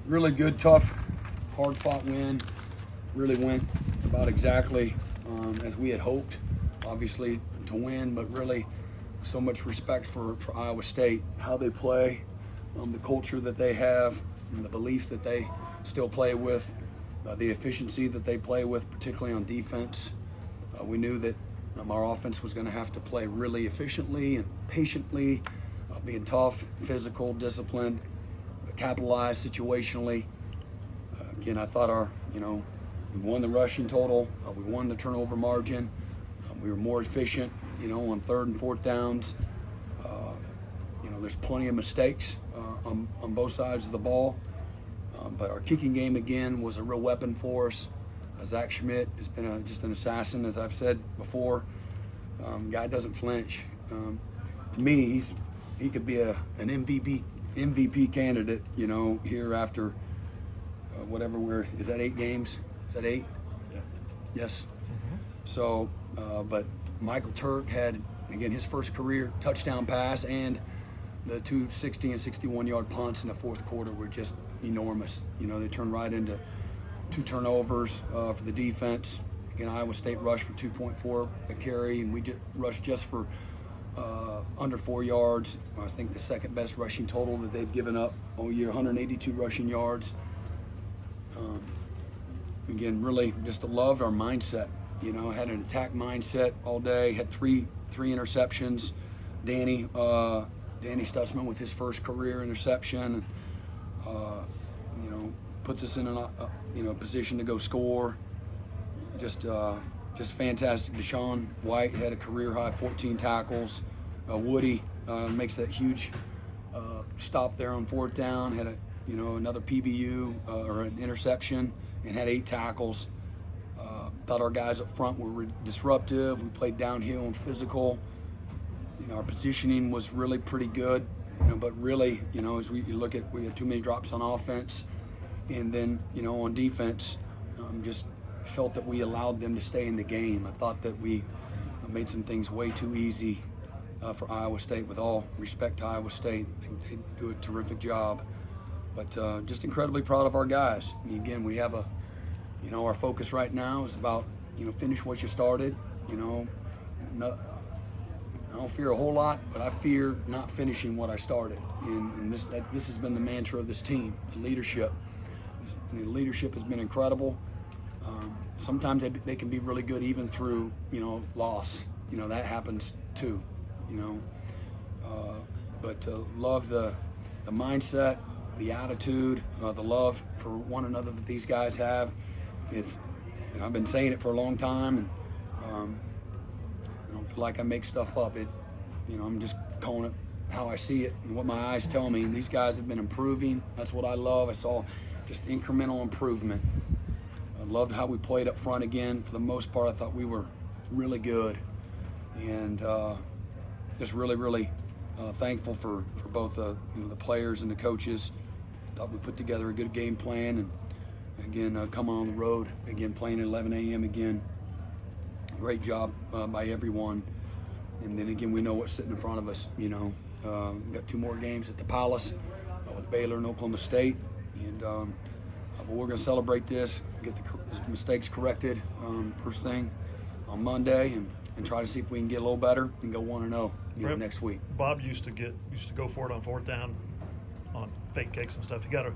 really good, tough, hard-fought win. Really went about exactly as we had hoped, obviously, to win, but really so much respect for Iowa State, how they play, the culture that they have, and the belief that they still play with, the efficiency that they play with, particularly on defense. We knew that our offense was going to have to play really efficiently and patiently, being tough, physical, disciplined, capitalized situationally. Again, I thought we won the rushing total, we won the turnover margin, we were more efficient, on third and fourth downs. There's plenty of mistakes on both sides of the ball, but our kicking game again was a real weapon for us. Zach Schmidt has been just an assassin, as I've said before. Guy doesn't flinch. To me, he could be an MVP candidate, here after whatever is that 8 games? Is that 8? Yeah. Yes. So, but Michael Turk had, again, his first career touchdown pass, and the 2 60 and 61-yard punts in the fourth quarter were just enormous. They turned right into 2 turnovers for the defense. Again, Iowa State rushed for 2.4 a carry, and we rushed just for under 4 yards. I think the second best rushing total that they've given up all year, 182 rushing yards. Again, really just loved our mindset. Had an attack mindset all day. Had three interceptions. Danny Stutzman with his first career interception. Puts us in a position to go score. Just fantastic. Deshaun White had a career high 14 tackles. Woody makes that huge stop there on fourth down. Had another PBU or an interception and had 8 tackles. Thought our guys up front were disruptive. We played downhill and physical. Our positioning was really pretty good. But really, as we look at, we had too many drops on offense, and then on defense, just felt that we allowed them to stay in the game. I thought that we made some things way too easy for Iowa State. With all respect to Iowa State, they do a terrific job. But just incredibly proud of our guys. Again, we have our focus right now is about finish what you started. I don't fear a whole lot, but I fear not finishing what I started. And this has been the mantra of this team, the leadership. The leadership has been incredible. Sometimes they can be really good even through, loss. That happens too, But love the mindset, the attitude, the love for one another that these guys have. I've been saying it for a long time, and I don't feel like I make stuff up. I'm just calling it how I see it and what my eyes tell me. And these guys have been improving. That's what I love. I saw just incremental improvement. I loved how we played up front again. For the most part, I thought we were really good, and just really, really thankful for both the players and the coaches. Thought we put together a good game plan, and again, coming on the road again, playing at 11 a.m. again. Great job by everyone. And then again, we know what's sitting in front of us. We've got 2 more games at the Palace with Baylor and Oklahoma State, and but we're going to celebrate this, get the mistakes corrected first thing on Monday, and try to see if we can get a little better and go 1-0 next week. Bob used to go for it on fourth down on fake kicks and stuff. He got a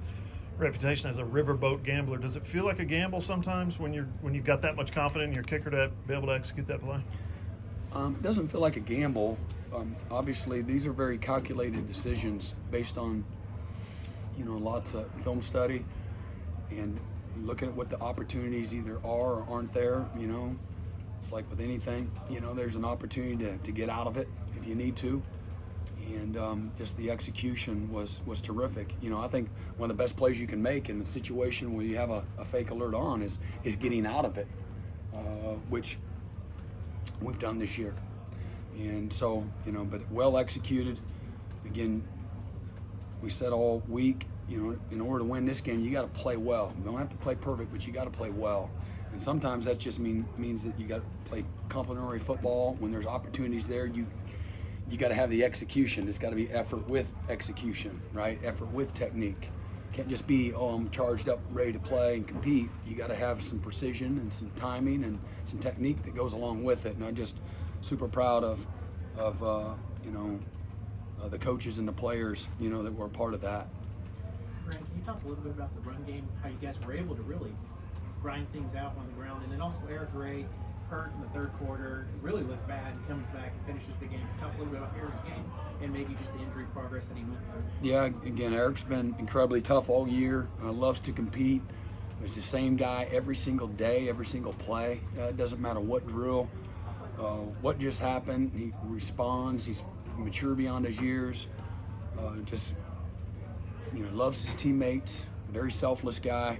reputation as a riverboat gambler. Does it feel like a gamble sometimes when you've got that much confidence in your kicker to be able to execute that play? It doesn't feel like a gamble. Obviously, these are very calculated decisions based on lots of film study and looking at what the opportunities either are or aren't there. It's like with anything. There's an opportunity to get out of it if you need to. And just the execution was terrific. I think one of the best plays you can make in a situation where you have a fake alert on is getting out of it, which we've done this year. And so, but well executed. Again, we said all week, in order to win this game, you got to play well. You don't have to play perfect, but you got to play well. And sometimes that just means that you got to play complementary football. When there's opportunities there, you got to have the execution. It's got to be effort with execution, right? Effort with technique. Can't just be, oh, I'm charged up, ready to play and compete. You got to have some precision and some timing and some technique that goes along with it. And I'm just super proud of the coaches and the players, that were a part of that. Brent, can you talk a little bit about the run game, how you guys were able to really grind things out on the ground, and then also Eric Ray hurt in the third quarter, really looked bad, and comes back and finishes the game. Talk a little bit about Eric's game and maybe just the injury progress that he went through. Yeah, again, Eric's been incredibly tough all year, loves to compete. He's the same guy every single day, every single play. It doesn't matter what drill, what just happened. He responds. He's mature beyond his years. Loves his teammates. Very selfless guy.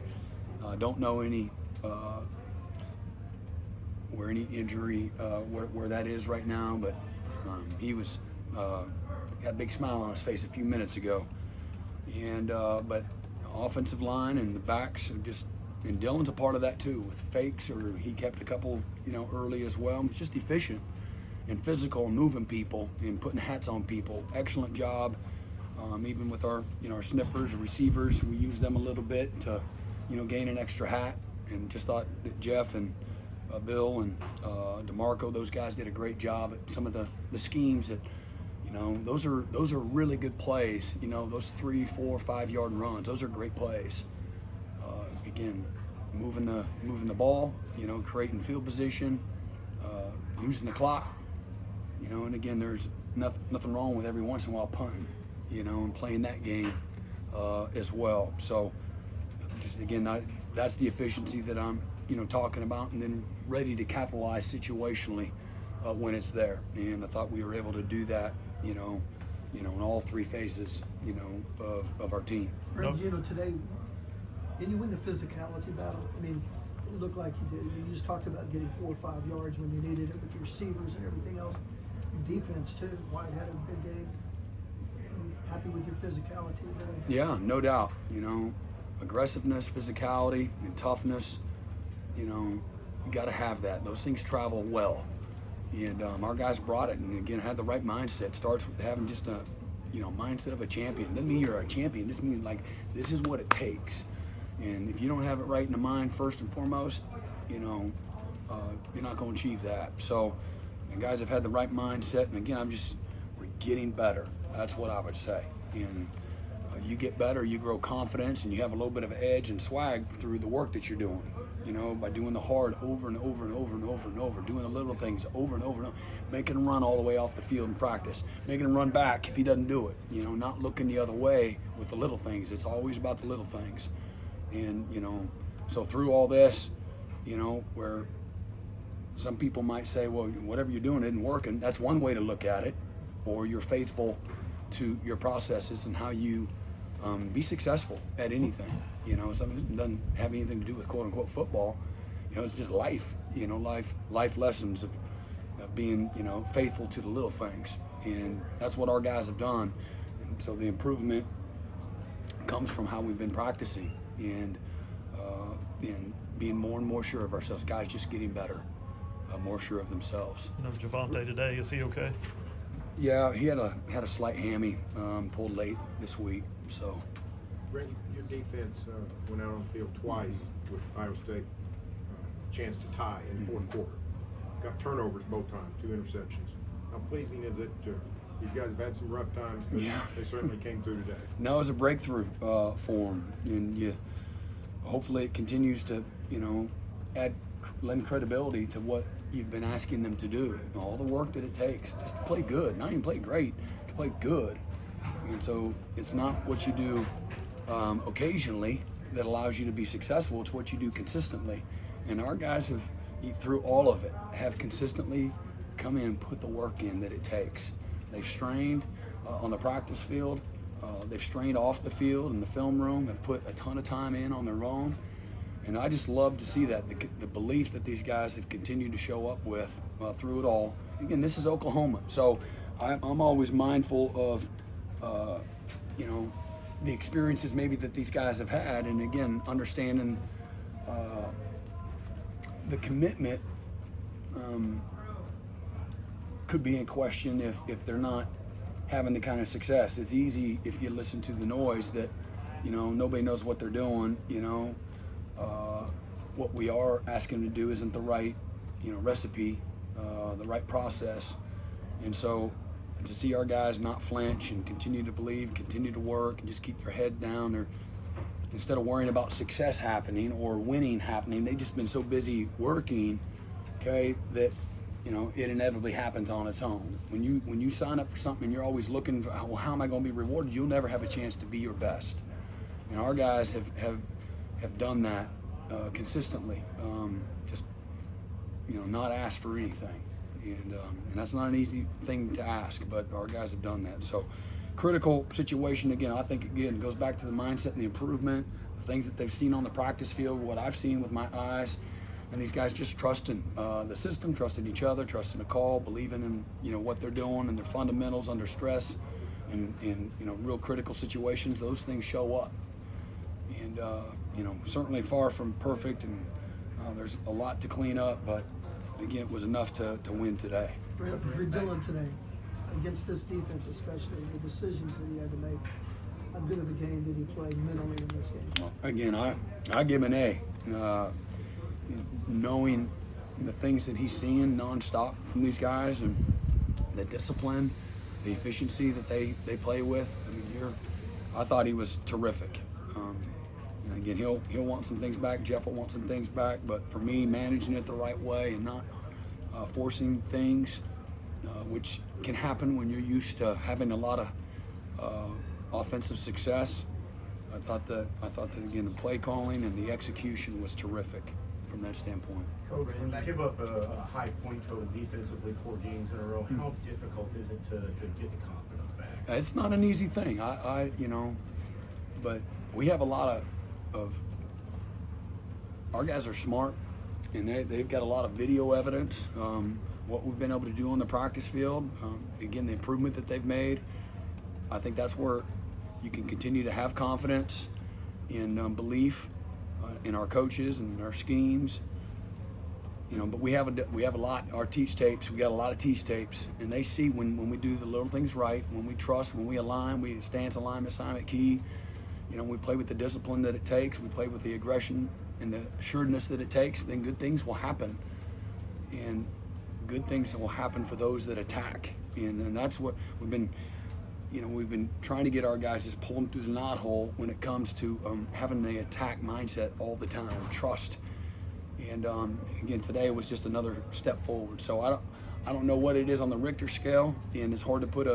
Don't know any where any injury where that is right now, but he was had a big smile on his face a few minutes ago. And but offensive line and the backs are just, and Dylan's a part of that too, with fakes, or he kept a couple early as well. It's just efficient and physical and moving people and putting hats on people. Excellent job. Even with our our sniffers and receivers, we use them a little bit to gain an extra hat. And just thought that Jeff and Bill and DeMarco, those guys did a great job at some of the schemes that those are really good plays. Those 3, 4, 5 yard runs, those are great plays. Again, moving the ball, creating field position, using the clock, and again, there's nothing wrong with every once in a while punting, and playing that game as well. So just again, that's the efficiency that I'm talking about, and then ready to capitalize situationally when it's there. And I thought we were able to do that, in all three phases, of our team. Brent, today, didn't you win the physicality battle? I mean, it looked like you did. You just talked about getting 4 or 5 yards when you needed it with your receivers and everything else. Your defense too. White had a big game. Happy with your physicality today? Yeah, no doubt. Aggressiveness, physicality, and toughness. You got to have that. Those things travel well, and our guys brought it. And again, had the right mindset. Starts with having just a mindset of a champion. Doesn't mean you're a champion. Just means like this is what it takes. And if you don't have it right in the mind first and foremost, you're not going to achieve that. So, the guys have had the right mindset. And again, we're getting better. That's what I would say. And you get better, you grow confidence, and you have a little bit of edge and swag through the work that you're doing. By doing the hard over and over and over and over and over, doing the little things over and over and over, making him run all the way off the field in practice, making him run back if he doesn't do it. Not looking the other way with the little things. It's always about the little things. And so through all this, where some people might say, well, whatever you're doing isn't working. That's one way to look at it. Or you're faithful to your processes and how you be successful at anything. Something that doesn't have anything to do with quote unquote football. It's just life. Life lessons of being faithful to the little things, and that's what our guys have done. And so the improvement comes from how we've been practicing and being more and more sure of ourselves. Guys just getting better, more sure of themselves. Javante today, is he okay? Yeah, he had a slight hammy, pulled late this week. So, Brent, your defense went out on the field twice with Iowa State, chance to tie in the fourth quarter. Got turnovers both times, 2 interceptions. How pleasing is it to? These guys have had some rough times, but they certainly came through today. No, it was a breakthrough for them, and hopefully it continues to lend credibility to what you've been asking them to do. All the work that it takes just to play good, not even play great, to play good. And so it's not what you do occasionally that allows you to be successful. It's what you do consistently. And our guys have, through all of it, have consistently come in and put the work in that it takes. They've strained on the practice field. They've strained off the field in the film room, have put a ton of time in on their own. And I just love to see that, the belief that these guys have continued to show up with through it all. Again, this is Oklahoma, so I'm always mindful of, the experiences maybe that these guys have had, and again, understanding the commitment could be in question if they're not having the kind of success. It's easy if you listen to the noise that nobody knows what they're doing. What we are asking them to do isn't the right, recipe, the right process. And so to see our guys not flinch and continue to believe, continue to work, and just keep their head down, or instead of worrying about success happening or winning happening, they've just been so busy working, okay, that it inevitably happens on its own. When you sign up for something and you're always looking for, well, how am I going to be rewarded? You'll never have a chance to be your best. And our guys have done that consistently. Just not ask for anything, and that's not an easy thing to ask, but our guys have done that. So critical situation again. I think again goes back to the mindset and the improvement, the things that they've seen on the practice field, what I've seen with my eyes. And these guys just trusting the system, trusting each other, trusting the call, believing in what they're doing and their fundamentals under stress, and real critical situations. Those things show up, and certainly far from perfect, and there's a lot to clean up. But again, it was enough to win today. Brent, you're doing today against this defense, especially the decisions that he had to make. How good of a game did he play mentally in this game? Again, I give him an A. Knowing the things that he's seeing nonstop from these guys, and the discipline, the efficiency that they play with. I thought he was terrific. And again, he'll want some things back. Jeff will want some things back. But for me, managing it the right way and not forcing things, which can happen when you're used to having a lot of offensive success. I thought that again, the play calling and the execution was terrific from that standpoint. Coach, when you give up a high point total defensively 4 games in a row, how difficult is it to get the confidence back? It's not an easy thing. But we have a lot of our guys are smart, and they've got a lot of video evidence. What we've been able to do on the practice field, again, the improvement that they've made. I think that's where you can continue to have confidence in belief in our coaches and our schemes, but we have a lot. Our teach tapes, we got a lot of teach tapes, and they see when we do the little things right, when we trust, when we align, we stance, alignment, assignment, key. We play with the discipline that it takes. We play with the aggression and the assuredness that it takes. Then good things will happen, and good things will happen for those that attack. And that's what we've been. We've been trying to get our guys just pull them through the knothole when it comes to having the attack mindset all the time, trust. And again, today was just another step forward. So I don't know what it is on the Richter scale, and it's hard to put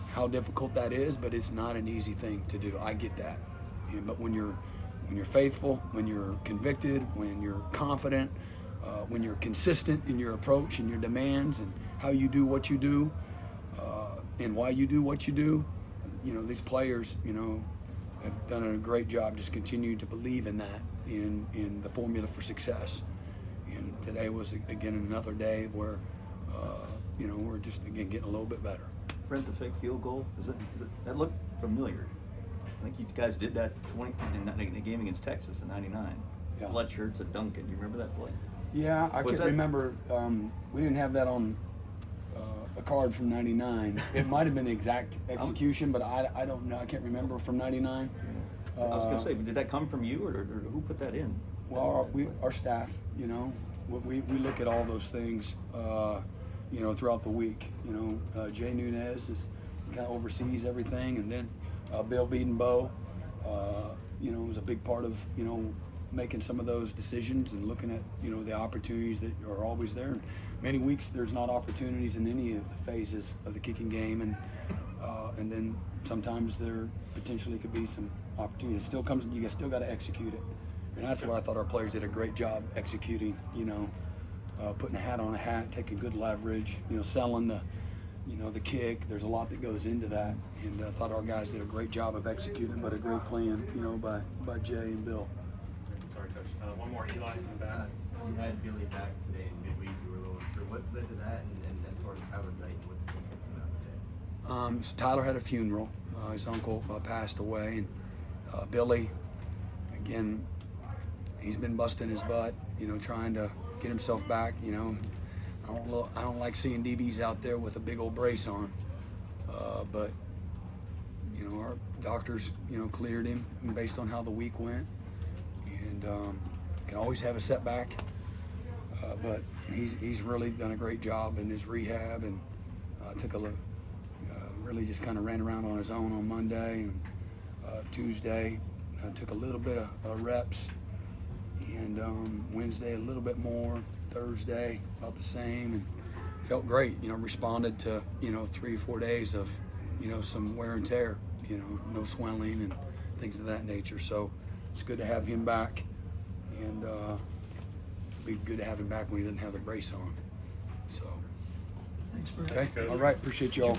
how difficult that is, but it's not an easy thing to do. I get that. But when you're faithful, when you're convicted, when you're confident, when you're consistent in your approach and your demands and how you do what you do, and why you do what you do, these players, have done a great job just continuing to believe in that, in the formula for success. And today was, again, another day where, we're just, again, getting a little bit better. Brent, the fake field goal, that looked familiar. I think you guys did that in a game against Texas in '99. Yeah. Fletcher to Duncan. You remember that play? Yeah, I can remember. We didn't have that on a card from '99. It might have been the exact execution, but I don't know. I can't remember from '99. Yeah. I was going to say, did that come from you, or who put that in? Well, our staff, we look at all those things, throughout the week. Jay Nunez kind of oversees everything, and then Bill Beedenbow, was a big part of, making some of those decisions and looking at, the opportunities that are always there. And many weeks there's not opportunities in any of the phases of the kicking game, and then sometimes there potentially could be some opportunities. It still comes, you still got to execute it. And that's what I thought our players did a great job executing, putting a hat on a hat, taking good leverage, selling the kick. There's a lot that goes into that, and I thought our guys did a great job of executing, but a great plan, by Jay and Bill. Sorry, Coach. One more, Eli in the back. You had Billy back today in midweek. You were a little unsure. What led to that? And as far as Tyler Knight, what did you think about today? So Tyler had a funeral. His uncle passed away, and Billy, again, he's been busting his butt, trying to get himself back. I don't like seeing DBs out there with a big old brace on, but our doctors, cleared him based on how the week went, and can always have a setback, but he's really done a great job in his rehab, and took a look. Really just kind of ran around on his own on Monday and Tuesday. Took a little bit of reps, and Wednesday a little bit more. Thursday about the same, and felt great. Responded to 3 or 4 days of some wear and tear. No swelling and things of that nature. So it's good to have him back, and it'd be good to have him back when he doesn't have the brace on. So Thanks, Brent. okay, all right, appreciate y'all.